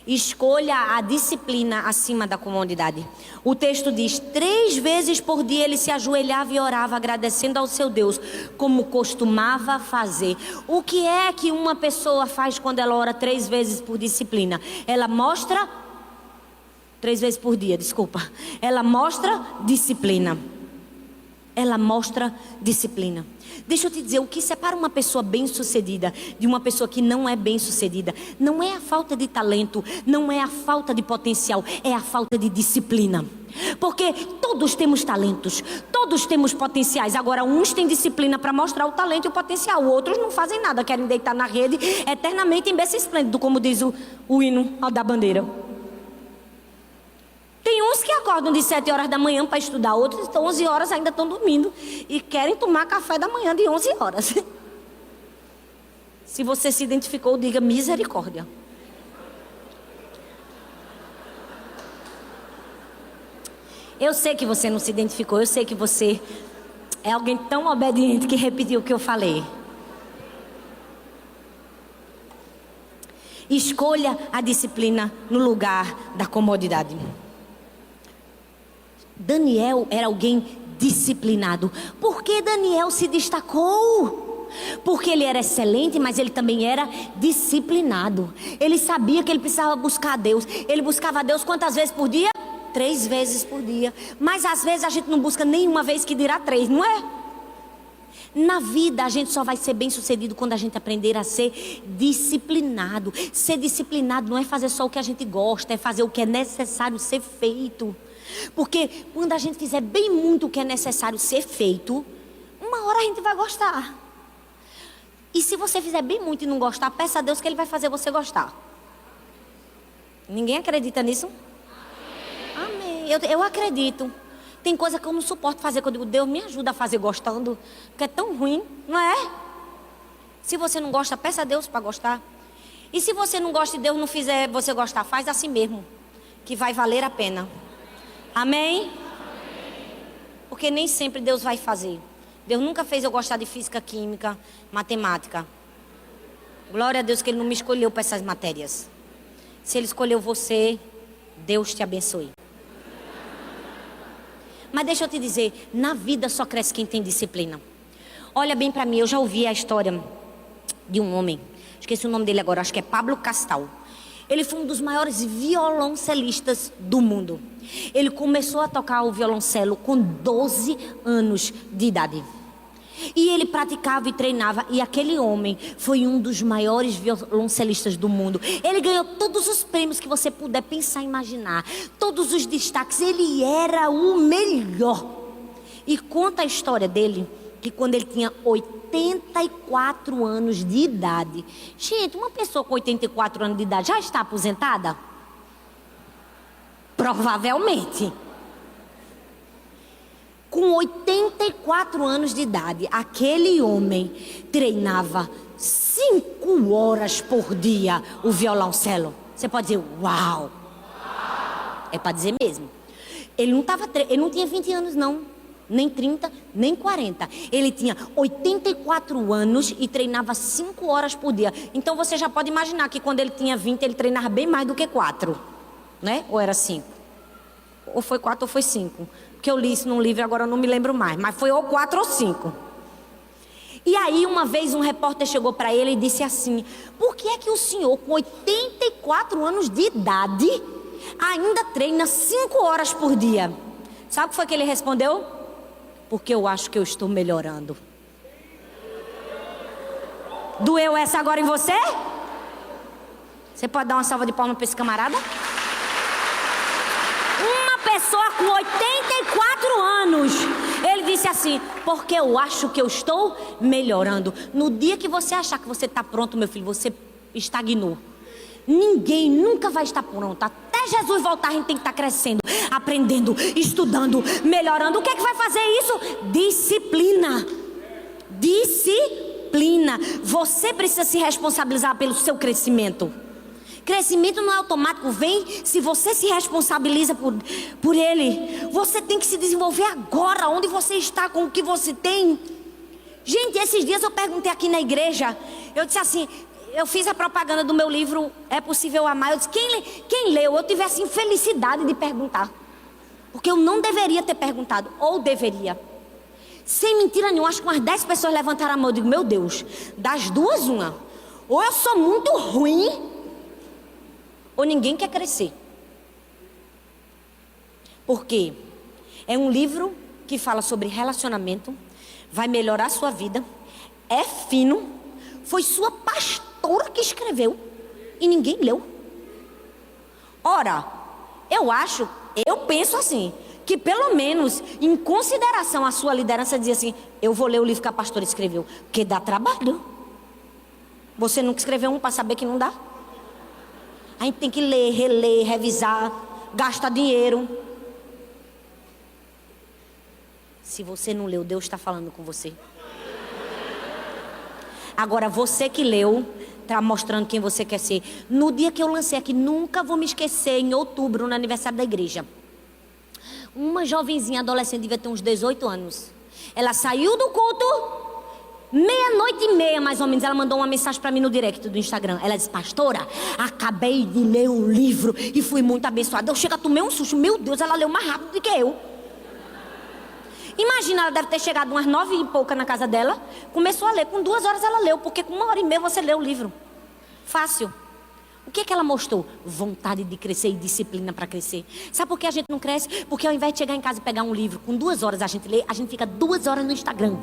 Escolha a disciplina acima da comodidade. O texto diz, 3 vezes por dia ele se ajoelhava e orava, agradecendo ao seu Deus, como costumava fazer. O que é que uma pessoa faz quando ela ora 3 vezes por disciplina? Ela mostra 3 vezes por dia, desculpa. Ela mostra disciplina. Ela mostra disciplina. Deixa eu te dizer, o que separa uma pessoa bem-sucedida de uma pessoa que não é bem-sucedida não é a falta de talento, não é a falta de potencial, é a falta de disciplina. Porque todos temos talentos, todos temos potenciais. Agora uns têm disciplina para mostrar o talento e o potencial, outros não fazem nada, querem deitar na rede eternamente em berço esplêndido, como diz o hino da bandeira. Tem uns que acordam de 7 horas da manhã para estudar, outros estão 11 horas ainda estão dormindo e querem tomar café da manhã de 11 horas. Se você se identificou, diga misericórdia. Eu sei que você não se identificou, eu sei que você é alguém tão obediente que repetiu o que eu falei. Escolha a disciplina no lugar da comodidade. Daniel era alguém disciplinado. Por que Daniel se destacou? Porque ele era excelente, mas ele também era disciplinado. Ele sabia que ele precisava buscar a Deus. Ele buscava a Deus quantas vezes por dia? 3 vezes por dia. Mas às vezes a gente não busca nenhuma vez, que dirá 3, não é? Na vida a gente só vai ser bem sucedido quando a gente aprender a ser disciplinado. Ser disciplinado não é fazer só o que a gente gosta, é fazer o que é necessário ser feito. Porque quando a gente fizer bem muito o que é necessário ser feito, uma hora a gente vai gostar. E se você fizer bem muito e não gostar, peça a Deus que Ele vai fazer você gostar. Ninguém acredita nisso? Amém. Eu acredito. Tem coisa que eu não suporto fazer, que eu digo, Deus me ajuda a fazer gostando, porque é tão ruim, não é? Se você não gosta, peça a Deus para gostar. E se você não gosta e Deus não fizer você gostar, faz assim mesmo, que vai valer a pena. Amém? Porque nem sempre Deus vai fazer. Deus nunca fez eu gostar de física, química, matemática. Glória a Deus que Ele não me escolheu para essas matérias. Se Ele escolheu você, Deus te abençoe. Mas deixa eu te dizer, na vida só cresce quem tem disciplina. Olha bem para mim, eu já ouvi a história de um homem, esqueci o nome dele agora, acho que é Pablo Castal. Ele foi um dos maiores violoncelistas do mundo. Ele começou a tocar o violoncelo com 12 anos de idade. E ele praticava e treinava. E aquele homem foi um dos maiores violoncelistas do mundo. Ele ganhou todos os prêmios que você puder pensar e imaginar. Todos os destaques. Ele era o melhor. E conta a história dele, que quando ele tinha 84 anos de idade. Gente, uma pessoa com 84 anos de idade já está aposentada? Provavelmente. Com 84 anos de idade, aquele homem treinava 5 horas por dia o violoncelo. Você pode dizer, uau! É para dizer mesmo. Ele não tinha 20 anos não, nem 30, nem 40. Ele tinha 84 anos e treinava 5 horas por dia. Então você já pode imaginar que quando ele tinha 20, ele treinava bem mais do que 4. Né? Ou era 5? Ou foi 4 ou foi 5? Porque eu li isso num livro, agora eu não me lembro mais. Mas foi ou 4 ou 5. E aí uma vez um repórter chegou para ele e disse assim: por que é que o senhor com 84 anos de idade ainda treina 5 horas por dia? Sabe o que foi que ele respondeu? Porque eu acho que eu estou melhorando. Doeu essa agora em você? Você pode dar uma salva de palmas para esse camarada? Uma pessoa com 84 anos, ele disse assim: porque eu acho que eu estou melhorando. No dia que você achar que você está pronto, meu filho, você estagnou. Ninguém nunca vai estar pronto. Até Jesus voltar, a gente tem que estar crescendo, aprendendo, estudando, melhorando. O que é que vai fazer isso? Disciplina. Disciplina. Você precisa se responsabilizar pelo seu crescimento. Crescimento não é automático, vem se você se responsabiliza por ele. Você tem que se desenvolver agora, onde você está, com o que você tem. Gente, esses dias eu perguntei aqui na igreja, eu disse assim, eu fiz a propaganda do meu livro É Possível Amar. Eu disse, quem leu, eu tive essa infelicidade de perguntar. Porque eu não deveria ter perguntado, ou deveria. Sem mentira nenhuma, acho que umas 10 pessoas levantaram a mão. Eu digo, meu Deus, das duas uma. Ou eu sou muito ruim, ou ninguém quer crescer. Porque é um livro que fala sobre relacionamento, vai melhorar a sua vida, é fino, foi sua pastora que escreveu e ninguém leu. Ora, eu penso assim, que pelo menos em consideração à sua liderança dizer assim, eu vou ler o livro que a pastora escreveu, porque dá trabalho. Você nunca escreveu um para saber que não dá? A gente tem que ler, reler, revisar, gastar dinheiro. Se você não leu, Deus está falando com você. Agora, você que leu, está mostrando quem você quer ser. No dia que eu lancei aqui, nunca vou me esquecer, em outubro, no aniversário da igreja. Uma jovenzinha adolescente, devia ter uns 18 anos. Ela saiu do culto, 00:30 mais ou menos, ela mandou uma mensagem para mim no direct do Instagram. Ela disse, pastora, acabei de ler o livro e fui muito abençoada. Eu chego a tomar um susto, meu Deus, ela leu mais rápido do que eu. Imagina, ela deve ter chegado umas 9 e pouca na casa dela, começou a ler, com 2 horas ela leu, porque com 1h30 você lê o livro. Fácil. O que ela mostrou? Vontade de crescer e disciplina para crescer. Sabe por que a gente não cresce? Porque ao invés de chegar em casa e pegar um livro, com 2 horas a gente lê, a gente fica 2 horas no Instagram.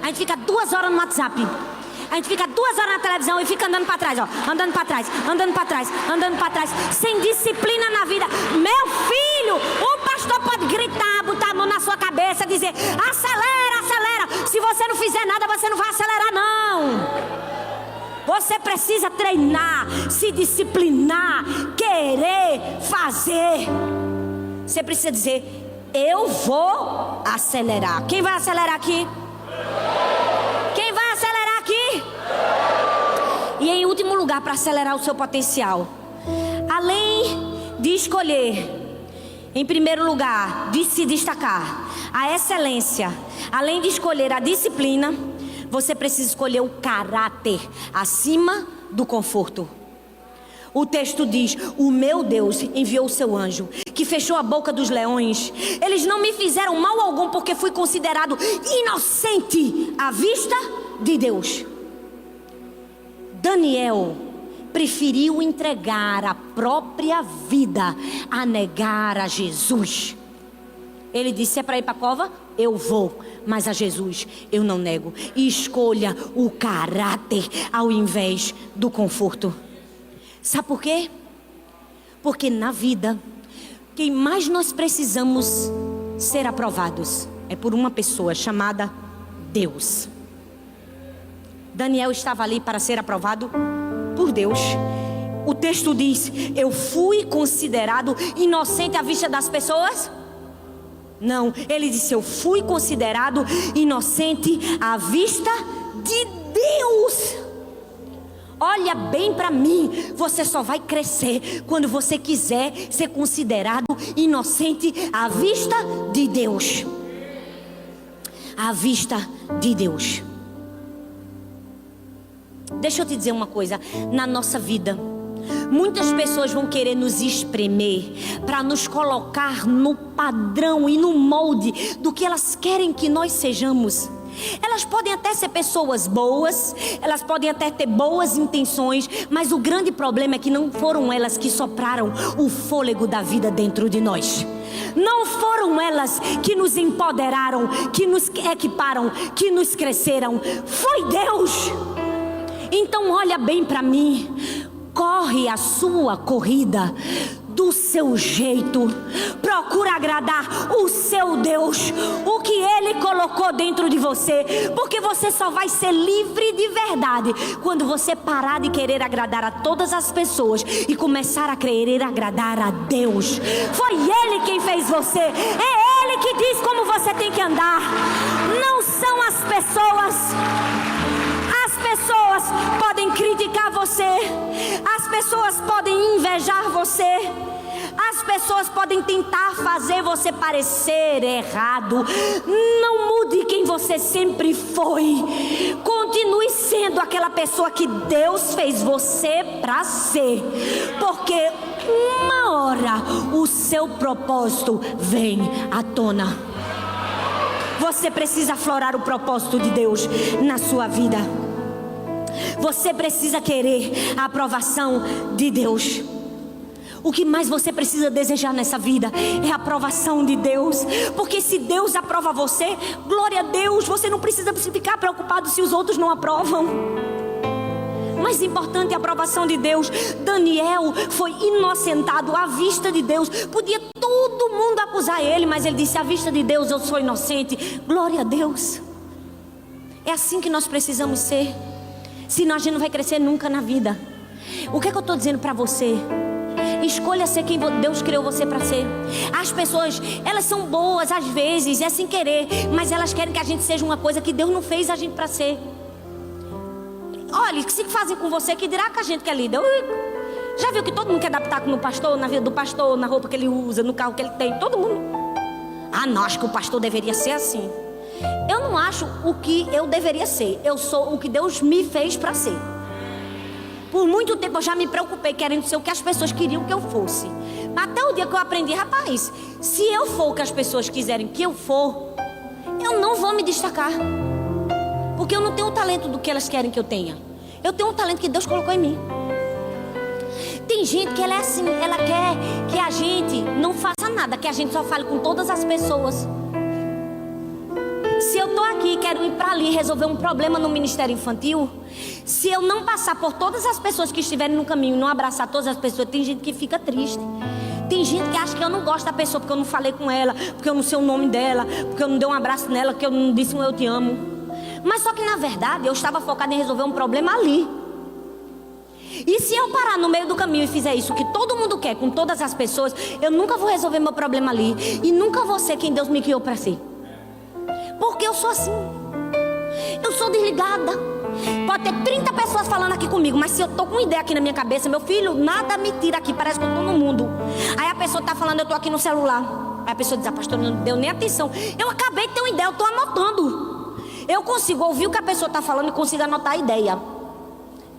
A gente fica 2 horas no WhatsApp. A gente fica 2 horas na televisão e fica andando para trás, ó. Andando para trás, andando para trás, andando para trás. Sem disciplina na vida. Meu filho, o pastor pode gritar, botar a mão na sua cabeça, dizer, acelera, acelera. Se você não fizer nada, você não vai acelerar, não. Você precisa treinar, se disciplinar, querer fazer. Você precisa dizer: eu vou acelerar. Quem vai acelerar aqui? Quem vai acelerar aqui? E em último lugar, para acelerar o seu potencial, além de escolher, em primeiro lugar, de se destacar, a excelência, além de escolher a disciplina, você precisa escolher o caráter acima do conforto. O texto diz: o meu Deus enviou o seu anjo, que fechou a boca dos leões. Eles não me fizeram mal algum, porque fui considerado inocente à vista de Deus. Daniel preferiu entregar a própria vida a negar a Jesus. Ele disse: se é para ir para a cova, eu vou, mas a Jesus eu não nego. E escolha o caráter ao invés do conforto. Sabe por quê? Porque na vida, quem mais nós precisamos ser aprovados é por uma pessoa chamada Deus. Daniel estava ali para ser aprovado por Deus. O texto diz: eu fui considerado inocente à vista das pessoas? Não, ele disse: eu fui considerado inocente à vista de Deus. Olha bem para mim, você só vai crescer quando você quiser ser considerado inocente à vista de Deus. À vista de Deus. Deixa eu te dizer uma coisa, na nossa vida, muitas pessoas vão querer nos espremer para nos colocar no padrão e no molde do que elas querem que nós sejamos. Elas podem até ser pessoas boas, elas podem até ter boas intenções, mas o grande problema é que não foram elas que sopraram o fôlego da vida dentro de nós. Não foram elas que nos empoderaram, que nos equiparam, que nos cresceram. Foi Deus. Então olha bem para mim, corre a sua corrida do seu jeito, procura agradar o seu Deus, o que Ele colocou dentro de você, porque você só vai ser livre de verdade quando você parar de querer agradar a todas as pessoas e começar a querer agradar a Deus. Foi Ele quem fez você, é Ele que diz como você tem que andar, não são as pessoas. As pessoas podem criticar você, as pessoas podem invejar você, as pessoas podem tentar fazer você parecer errado. Não mude quem você sempre foi. Continue sendo aquela pessoa que Deus fez você para ser, porque uma hora o seu propósito vem à tona. Você precisa aflorar o propósito de Deus na sua vida. Você precisa querer a aprovação de Deus. O que mais você precisa desejar nessa vida é a aprovação de Deus. Porque se Deus aprova você, glória a Deus, você não precisa ficar preocupado se os outros não aprovam. Mais importante é a aprovação de Deus. Daniel foi inocentado à vista de Deus. Podia todo mundo acusar ele, mas ele disse: à vista de Deus eu sou inocente. Glória a Deus. É assim que nós precisamos ser. Senão a gente não vai crescer nunca na vida. O que é que eu estou dizendo para você? Escolha ser quem Deus criou você para ser. As pessoas, elas são boas às vezes, é sem querer, mas elas querem que a gente seja uma coisa que Deus não fez a gente para ser. Olha, o que se fazem com você que dirá que a gente que é líder? Já viu que todo mundo quer dar pitaco no pastor, na vida do pastor, na roupa que ele usa, no carro que ele tem? Todo mundo. Ah, não, acho que o pastor deveria ser assim. Eu não acho o que eu deveria ser. Eu sou o que Deus me fez para ser. Por muito tempo eu já me preocupei querendo ser o que as pessoas queriam que eu fosse. Até o dia que eu aprendi: rapaz, se eu for o que as pessoas quiserem que eu for, eu não vou me destacar. Porque eu não tenho o talento do que elas querem que eu tenha. Eu tenho um talento que Deus colocou em mim. Tem gente que ela é assim, ela quer que a gente não faça nada, que a gente só fale com todas as pessoas. Se eu estou aqui e quero ir para ali resolver um problema no Ministério Infantil, se eu não passar por todas as pessoas que estiverem no caminho, não abraçar todas as pessoas, tem gente que fica triste. Tem gente que acha que eu não gosto da pessoa porque eu não falei com ela, porque eu não sei o nome dela, porque eu não dei um abraço nela, porque eu não disse um eu te amo. Mas só que na verdade eu estava focada em resolver um problema ali. E se eu parar no meio do caminho e fizer isso que todo mundo quer com todas as pessoas, eu nunca vou resolver meu problema ali. E nunca vou ser quem Deus me criou para ser. Porque eu sou assim. Eu sou desligada. Pode ter 30 pessoas falando aqui comigo, mas se eu tô com uma ideia aqui na minha cabeça, meu filho, nada me tira aqui, parece que eu tô no mundo. Aí a pessoa tá falando, eu tô aqui no celular. Aí a pessoa diz, pastor, não deu nem atenção. Eu acabei de ter uma ideia, eu tô anotando. Eu consigo ouvir o que a pessoa tá falando e consigo anotar a ideia.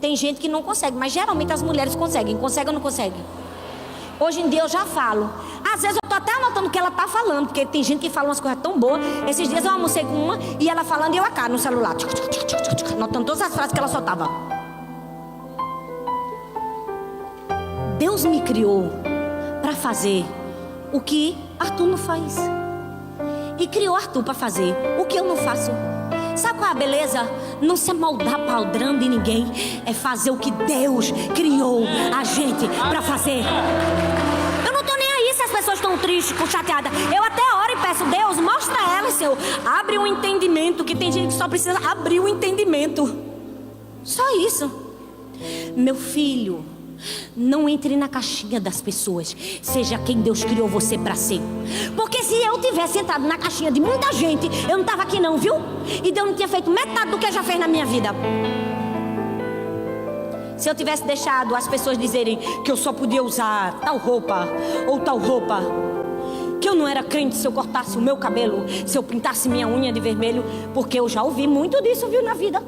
Tem gente que não consegue, mas geralmente as mulheres conseguem. Consegue ou não consegue? Hoje em dia eu já falo. Às vezes eu tô até anotando o que ela tá falando, porque tem gente que fala umas coisas tão boas. Esses dias eu almocei com uma e ela falando e eu cá no celular, anotando todas as frases que ela soltava. Deus me criou para fazer o que Arthur não faz. E criou Arthur para fazer o que eu não faço. Sabe qual é a beleza? Não se moldar padrão de ninguém. É fazer o que Deus criou a gente para fazer. Eu não tô nem aí se as pessoas estão tristes, chateadas. Eu até oro e peço, Deus, mostra a elas, Senhor. Abre um entendimento, que tem gente que só precisa abrir o entendimento. Só isso. Meu filho, não entre na caixinha das pessoas. Seja quem Deus criou você para ser. Porque se eu tivesse entrado na caixinha de muita gente, eu não estava aqui não, viu? E Deus não tinha feito metade do que já fez na minha vida. Se eu tivesse deixado as pessoas dizerem que eu só podia usar tal roupa ou tal roupa, que eu não era crente se eu cortasse o meu cabelo, se eu pintasse minha unha de vermelho, porque eu já ouvi muito disso, viu, na vida.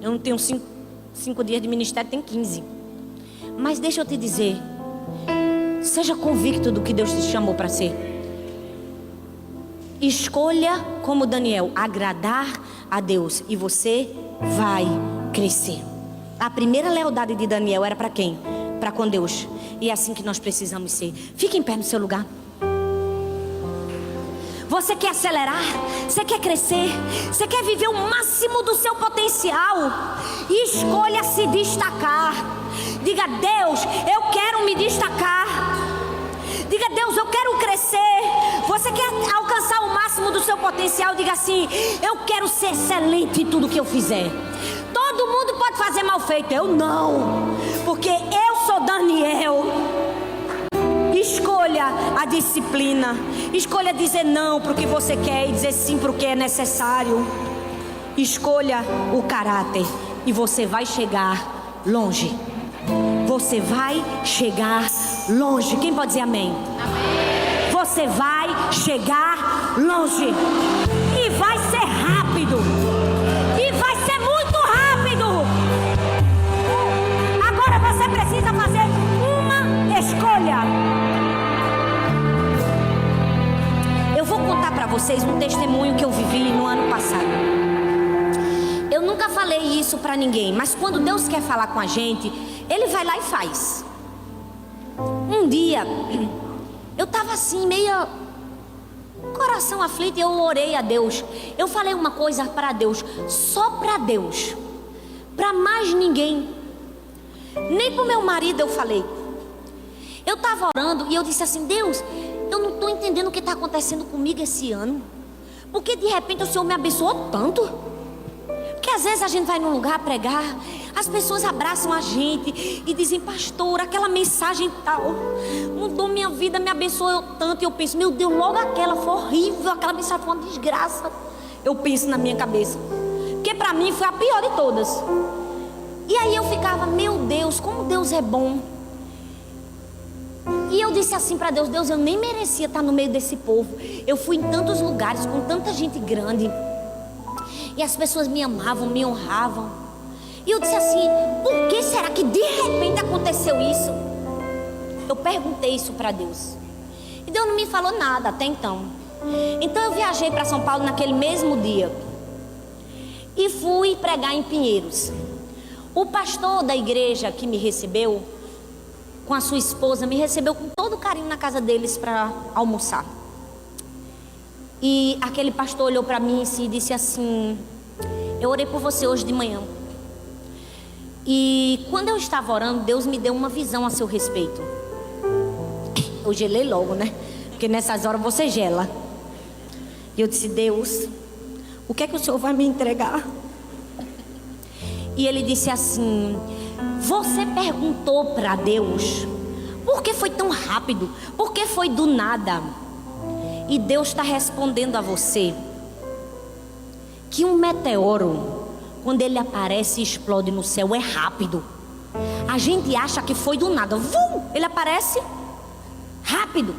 Eu não tenho 5 dias de ministério, tem 15. Mas deixa eu te dizer, seja convicto do que Deus te chamou para ser. Escolha, como Daniel, agradar a Deus e você vai crescer. A primeira lealdade de Daniel era para quem? Para com Deus. E é assim que nós precisamos ser. Fique em pé no seu lugar. Você quer acelerar? Você quer crescer? Você quer viver o máximo do seu potencial? Escolha se destacar. Diga, Deus, eu quero me destacar. Diga, Deus, eu quero crescer. Você quer alcançar o máximo do seu potencial? Diga assim, eu quero ser excelente em tudo que eu fizer. Todo mundo pode fazer mal feito, eu não. Porque eu sou Daniel. Escolha a disciplina. Escolha dizer não para o que você quer e dizer sim para o que é necessário. Escolha o caráter e você vai chegar longe. Você vai chegar longe. Quem pode dizer amém? Amém. Você vai chegar longe. E vai ser rápido. E vai ser muito rápido. Agora você precisa fazer uma escolha. Eu vou contar para vocês um testemunho que eu vivi no ano passado. Eu nunca falei isso para ninguém, mas quando Deus quer falar com a gente, Ele vai lá e faz. Um dia, eu estava assim, meio coração aflito, e eu orei a Deus. Eu falei uma coisa para Deus, só para Deus, para mais ninguém. Nem para o meu marido eu falei. Eu estava orando e eu disse assim, Deus, eu não estou entendendo o que está acontecendo comigo esse ano. Porque de repente o Senhor me abençoou tanto. Porque às vezes a gente vai num lugar pregar, as pessoas abraçam a gente e dizem, pastor, aquela mensagem tal mudou minha vida, me abençoou tanto. E eu penso, meu Deus, logo aquela foi horrível, aquela mensagem foi uma desgraça. Eu penso na minha cabeça, porque para mim foi a pior de todas. E aí eu ficava, meu Deus, como Deus é bom. E eu disse assim para Deus, Deus, eu nem merecia estar no meio desse povo. Eu fui em tantos lugares com tanta gente grande e as pessoas me amavam, me honravam. E eu disse assim, por que será que de repente aconteceu isso? Eu perguntei isso para Deus. E Deus não me falou nada até então. Então eu viajei para São Paulo naquele mesmo dia e fui pregar em Pinheiros. O pastor da igreja que me recebeu, com a sua esposa, me recebeu com todo carinho na casa deles para almoçar. E aquele pastor olhou para mim e disse assim, eu orei por você hoje de manhã. E quando eu estava orando, Deus me deu uma visão a seu respeito. Eu gelei logo, né? Porque nessas horas você gela. E eu disse, Deus, o que é que o Senhor vai me entregar? E ele disse assim: você perguntou para Deus por que foi tão rápido? Por que foi do nada? E Deus está respondendo a você que um meteoro, quando ele aparece e explode no céu, é rápido. A gente acha que foi do nada. Vum, ele aparece rápido.